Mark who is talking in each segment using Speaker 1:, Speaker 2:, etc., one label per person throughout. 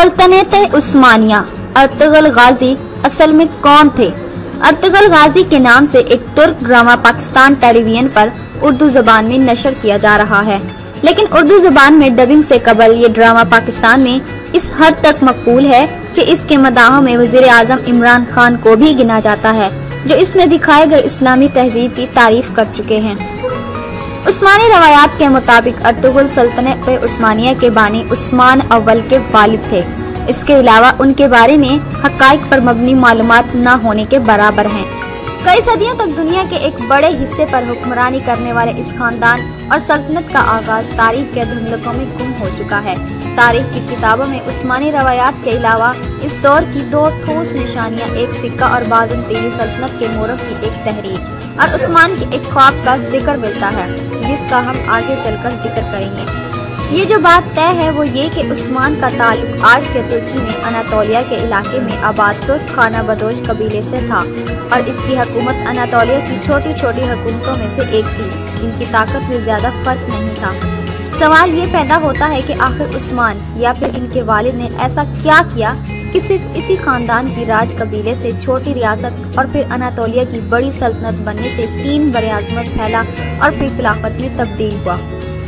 Speaker 1: सल्तनत उस्मानिया। अर्तुगरुल गाजी असल में कौन थे? अर्तुगरुल गाजी के नाम से एक तुर्क ड्रामा पाकिस्तान टेलीविजन पर उर्दू जबान में नशर किया जा रहा है, लेकिन उर्दू जबान में डबिंग से कबल ये ड्रामा पाकिस्तान में इस हद तक मकबूल है कि इसके मदाहों में वजीर आजम इमरान खान को भी गिना जाता है, जो इसमें दिखाए गए इस्लामी तहजीब की तारीफ कर चुके हैं। उस्मानी रवायात के मुताबिक अर्तुगरुल सल्तनत उस्मानिया के बानी उस्मान अव्वल के वालिद थे। इसके अलावा उनके बारे में हकाइक पर मबनी मालूमात न होने के बराबर हैं। कई सदियों तक दुनिया के एक बड़े हिस्से पर हुक्मरानी करने वाले इस खानदान और सल्तनत का आगाज तारीख के धुंधलकों में गुम हो चुका है। तारीख की किताबों में उस्मानी रवायात के अलावा इस दौर की दो ठोस निशानियां, एक सिक्का और बाजुन तेरी सल्तनत के मोरख की एक तहरीर और उस्मान के एक ख्वाब का जिक्र मिलता है, जिसका हम आगे चलकर जिक्र करेंगे। ये जो बात तय है वो ये कि उस्मान का ताल्लुक आज के तुर्की में अनातोलिया के इलाके में आबाद तुर्क खाना बदोश कबीले से था और इसकी हुकूमत अनातोलिया की छोटी छोटी हुकूमतों में से एक थी, जिनकी ताकत में ज्यादा फर्क नहीं था। सवाल ये पैदा होता है कि आखिर उस्मान या फिर इनके वालिद ने ऐसा क्या किया कि सिर्फ इसी खानदान की राज कबीले से छोटी रियासत और फिर अनातोलिया की बड़ी सल्तनत बनने से 3 बड़े-आज़मत फैला और फिर खिलाफत में तब्दील हुआ।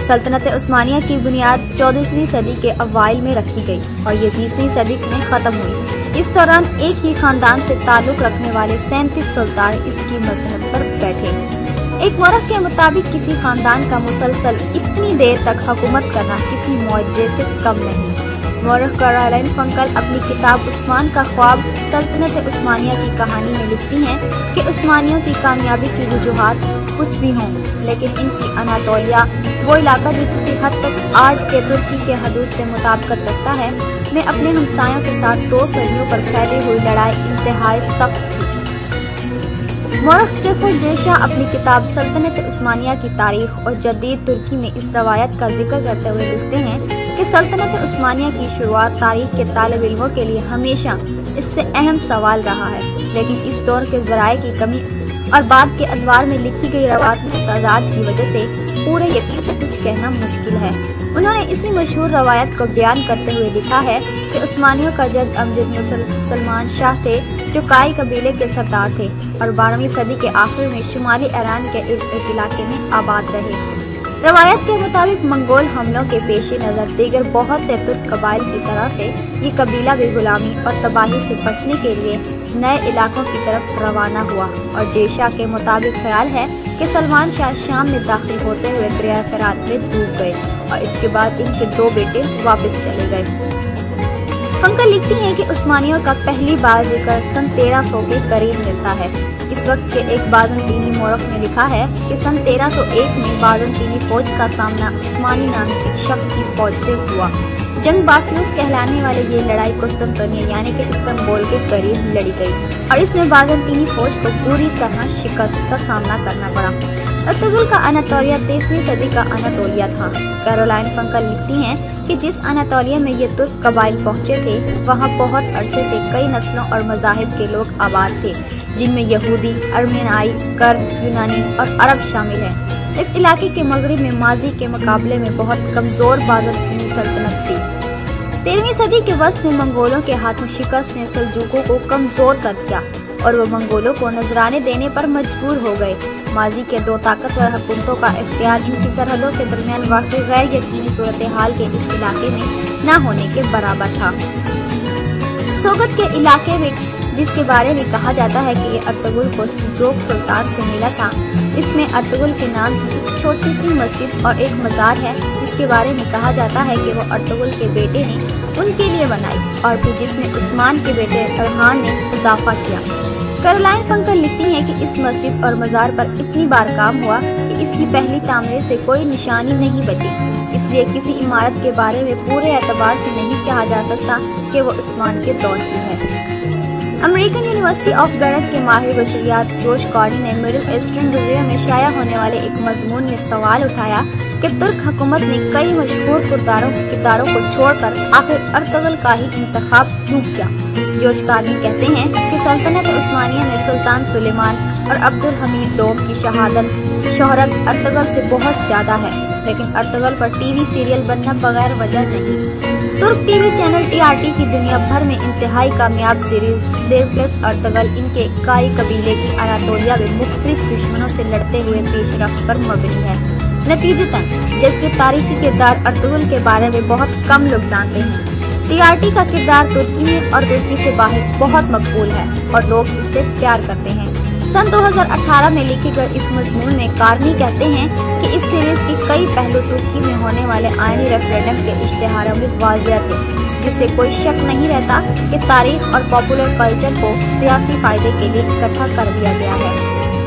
Speaker 1: सल्तनत उस्मानिया की बुनियाद 14वीं सदी के अवाइल में रखी गई और ये 20वीं सदी में खत्म हुई। इस दौरान एक ही खानदान से ताल्लुक रखने वाले 37 सुल्तान इसकी मसनद पर बैठे। एक मौरख के मुताबिक किसी खानदान का मुसलसल इतनी देर तक हुकूमत करना किसी मौजज़े से कम नहीं। मौरख कैरोलाइन फंकल अपनी किताब उस्मान का ख्वाब सल्तनत उस्मानिया की कहानी में लिखती हैं कि उस्मानियों की कामयाबी की वजूहात कुछ भी हों, लेकिन इनकी अनातोलिया, वो इलाका जो किसी हद तक आज के तुर्की के हदूद से मुताबिकत रखता है, में अपने हमसायों के साथ 2 सदियों पर फैली हुई लड़ाई इंतहाई सख्त थी। मौरख स्टेफर्ड जेशा अपनी किताब सल्तनत उस्मानिया की तारीख और जदीद तुर्की में इस रवायत का जिक्र करते हुए लिखते हैं कि सल्तनत उस्मानिया की शुरुआत तारीख के तालिब इल्मों के लिए हमेशा इससे अहम सवाल रहा है, लेकिन इस दौर के ज़राए की कमी और बाद के अदवार में लिखी गई रवायत में तजाद की वजह से पूरे यकीन से कुछ कहना मुश्किल है। उन्होंने इसी मशहूर रवायत को बयान करते हुए लिखा है कि उस्मानियों का जद अमजद सलमान शाह थे, जो काई कबीले के सरदार थे और 12वीं सदी के आखिर में शुमाली ईरान के इलाके में आबाद रहे। रवायत के मुताबिक मंगोल हमलों के पेश नज़र दीगर बहुत से तुर्क कबाइल की तरह से ये कबीला भी गुलामी और तबाही से बचने के लिए नए इलाकों की तरफ रवाना हुआ और जेशा के मुताबिक ख्याल है कि सलमान शाह शाम में दाखिल होते हुए दरिया फरात में डूब गए और इसके बाद इनके 2 बेटे वापस चले गए। फंकल लिखती हैं कि उस्मानियों का पहली बार जिक्र सन 1300 के करीब मिलता है। इस वक्त के एक बाज़ंतीनी मौरख ने लिखा है कि सन 1301 में बाज़ंतीनी फौज का सामना उस्मानी नामी एक शख्स की फौज से हुआ। जंग बाफियूस कहलाने वाले ये लड़ाई कुस्तुनतनिया यानी कि इस्तांबुल के करीब लड़ी गई और इसमें बाज़ंतीनी फौज को पूरी तरह शिकस्त का सामना करना पड़ा। अर्तुगरुल का अनातोलिया 23वीं सदी का अनातोलिया था। कैरोलाइन फंकल लिखती हैं कि जिस अनातोलिया में ये तुर्क कबाइल पहुंचे थे, वहाँ बहुत अरसे से कई नस्लों और मज़ाहिब के लोग आबाद थे, जिनमें यहूदी, अर्मेनाई, कर्द, यूनानी और अरब शामिल हैं। इस इलाके के मगरिब में माजी के मुकाबले में बहुत कमजोर बाज़ंतीनी सल्तनत थी। 13वीं सदी के वस्त में मंगोलों के हाथों शिकस्त ने सल्जूकों को कमजोर कर दिया और वो मंगोलों को नजराने देने पर मजबूर हो गए। माजी के 2 ताकतवर हुकूमतों का इख्तियार इनकी सरहदों के दरमियान वाक़ई गैर यकीनी सूरत हाल के इस इलाके में न होने के बराबर था। सोगत के इलाके में जिसके बारे में कहा जाता है कि ये अर्तुगरुल को जोग सुल्तान से मिला था, इसमें अर्तुगरुल के नाम की एक छोटी सी मस्जिद और एक मज़ार है, जिसके बारे में कहा जाता है कि वो अर्तुगरुल के बेटे ने उनके लिए बनाई और फिर जिसमें उस्मान के बेटे फरहान ने इजाफा किया। कैरोलाइन फंकल लिखती हैं कि इस मस्जिद और मज़ार पर इतनी बार काम हुआ कि इसकी पहली तामीर से कोई निशानी नहीं बची, इसलिए किसी इमारत के बारे में पूरे एतबार से नहीं कहा जा सकता कि वो उस्मान के दौर की है। अमेरिकन यूनिवर्सिटी ऑफ बैरथ के माहिर बशरियात जोश कॉर्डी ने मिडिल ईस्टर्न रिव्यू में शाया होने वाले एक मजमून में सवाल उठाया कि तुर्क हुकूमत ने कई मशहूर किरदारों को छोड़कर आखिर अर्तुगरुल का ही इंतखाब क्यों किया। जोश कॉर्डी कहते हैं कि सल्तनत उस्मानिया में सुल्तान सुलेमान और अब्दुल हमीद दोम की शोहरत अर्तुगरुल से बहुत ज्यादा है, लेकिन अर्तुगरुल पर टीवी सीरियल बनना बगैर वजह नहीं। तुर्क टीवी चैनल TRT की दुनिया भर में इंतहाई कामयाब सीरीज देरप्लस अर्तुगल इनके काई कबीले की अनातोलिया में मुख्तलिफ दुश्मनों से लड़ते हुए पेशरफ्त पर मबनी है। नतीजतन जबकि तारीखी किरदार अर्तुगल के बारे में बहुत कम लोग जानते हैं, TRT का किरदार तुर्की में और तुर्की से बाहर बहुत मकबूल है और लोग इससे प्यार करते हैं। सन 2018 में लिखे गए इस मजमून में कारनी कहते हैं कि इस सीरीज के कई पहलू तुर्की में होने वाले आईनी रेफरेंडम के इश्तिहारों में वाज़ेह थे, जिससे कोई शक नहीं रहता कि तारीख और पॉपुलर कल्चर को सियासी फायदे के लिए इकट्ठा कर दिया गया है।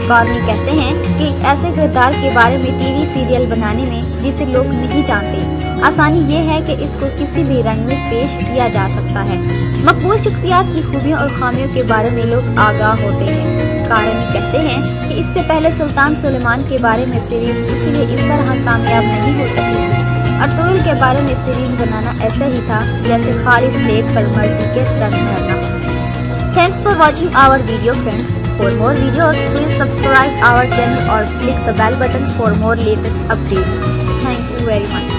Speaker 1: कारनी कहते हैं कि एक ऐसे किरदार के बारे में टीवी सीरियल बनाने में जिसे लोग नहीं जानते, आसानी ये है कि इसको किसी भी रंग में पेश किया जा सकता है। मकबूल शख्सियात की खूबियों और खामियों के बारे में लोग आगाह होते हैं। कारनी कहते हैं कि इससे पहले सुल्तान सुलेमान के बारे में सीरीज इसलिए इस तरह कामयाब नहीं हो सकी थी। अर्तुगल के बारे में सीरीज बनाना ऐसा ही था जैसे खाली स्लेट पर मर्जी के रंग भरना। Thanks for watching our video, friends. For more videos, please subscribe our channel or click the bell button for more latest updates. Thank you very much.